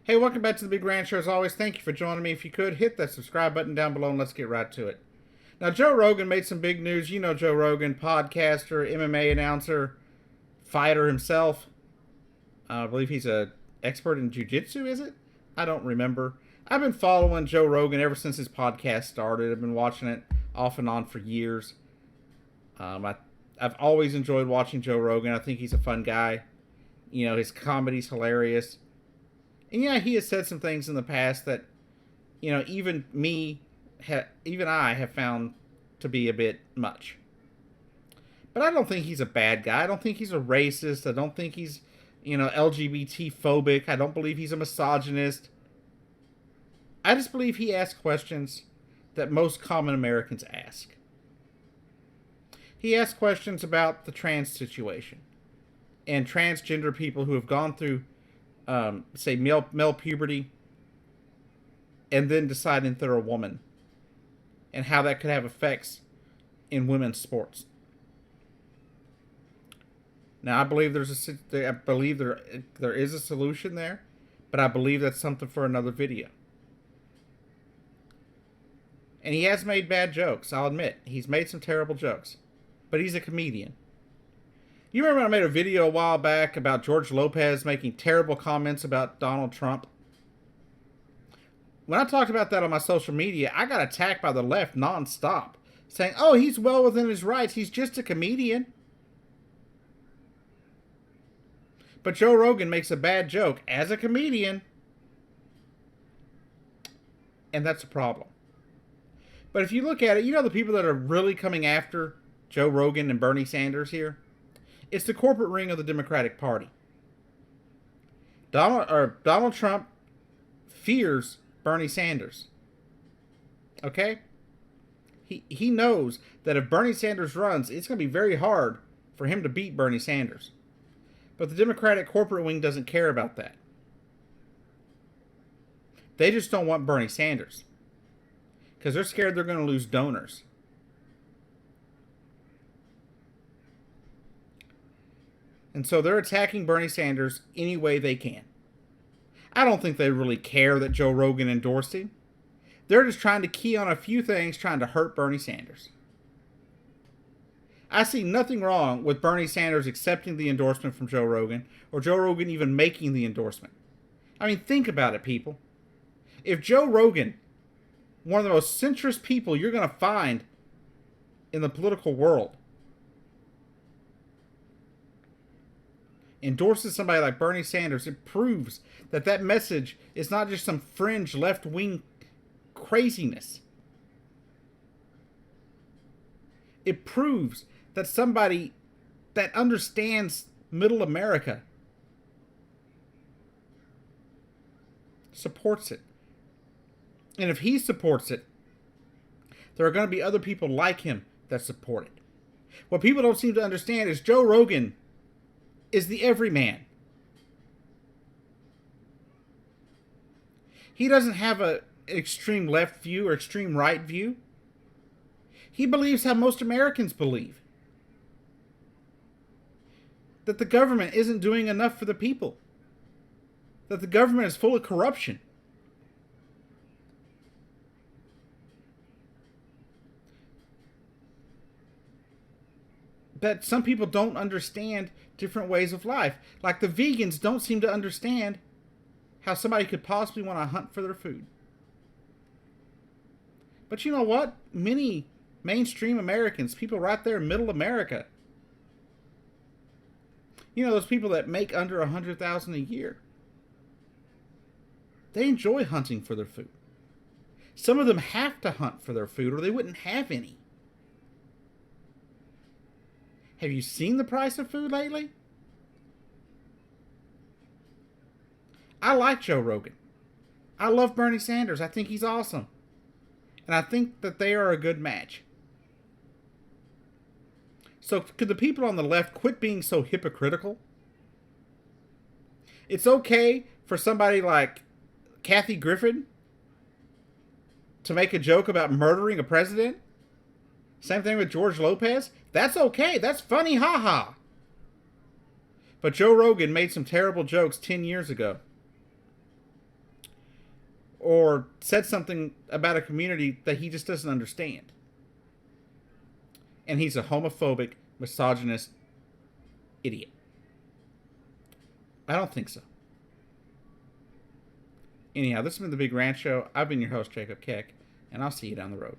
Hey, welcome back to the Big Rancher. As always, thank you for joining me. If you could, hit that subscribe button down below and let's get right to it. Now, Joe Rogan made some big news. You know Joe Rogan, podcaster, MMA announcer, fighter himself. I believe he's an expert in jiu-jitsu, is it? I don't remember. I've been following Joe Rogan ever since his podcast started. I've been watching it off and on for years. I've always enjoyed watching Joe Rogan. I think he's a fun guy. You know, his comedy's hilarious. And yeah, he has said some things in the past that, you know, even I have found to be a bit much. But I don't think he's a bad guy. I don't think he's a racist. I don't think he's, LGBT phobic. I don't believe he's a misogynist. I just believe he asks questions that most common Americans ask. He asks questions about the trans situation and transgender people who have gone through, say, male puberty and then deciding they're a woman and how that could have effects in women's sports. Now, I believe there is a solution there, but I believe that's something for another video. And he has made bad jokes, I'll admit. He's made some terrible jokes. But he's a comedian. You remember when I made a video a while back about George Lopez making terrible comments about Donald Trump? When I talked about that on my social media, I got attacked by the left nonstop, saying, oh, he's well within his rights. He's just a comedian. But Joe Rogan makes a bad joke as a comedian, and that's a problem. But if you look at it, you know the people that are really coming after Joe Rogan and Bernie Sanders here? It's the corporate ring of the Democratic Party. Donald Trump fears Bernie Sanders. Okay? He knows that if Bernie Sanders runs, it's going to be very hard for him to beat Bernie Sanders. But the Democratic corporate wing doesn't care about that. They just don't want Bernie Sanders. Because they're scared they're going to lose donors. And so they're attacking Bernie Sanders any way they can. I don't think they really care that Joe Rogan endorsed him. They're just trying to key on a few things, trying to hurt Bernie Sanders. I see nothing wrong with Bernie Sanders accepting the endorsement from Joe Rogan, or Joe Rogan even making the endorsement. I mean, think about it, people. If Joe Rogan, one of the most centrist people you're going to find in the political world, endorses somebody like Bernie Sanders, it proves that that message is not just some fringe left-wing craziness. It proves that somebody that understands middle America supports it. And if he supports it, there are going to be other people like him that support it. What people don't seem to understand is Joe Rogan is the everyman. He doesn't have an extreme left view or extreme right view. He believes how most Americans believe. That the government isn't doing enough for the people. That the government is full of corruption. That some people don't understand different ways of life. Like the vegans don't seem to understand how somebody could possibly want to hunt for their food. But you know what? Many mainstream Americans, people right there in middle America, you know, those people that make under $100,000 a year, they enjoy hunting for their food. Some of them have to hunt for their food or they wouldn't have any. Have you seen the price of food lately? I like Joe Rogan. I love Bernie Sanders. I think he's awesome. And I think that they are a good match. So could the people on the left quit being so hypocritical? It's okay for somebody like Kathy Griffin to make a joke about murdering a president. Same thing with George Lopez. That's okay. That's funny, haha. But Joe Rogan made some terrible jokes 10 years ago. or said something about a community that he just doesn't understand. And he's a homophobic, misogynist idiot. I don't think so. Anyhow, this has been The Big Rant Show. I've been your host, Jacob Keck, and I'll see you down the road.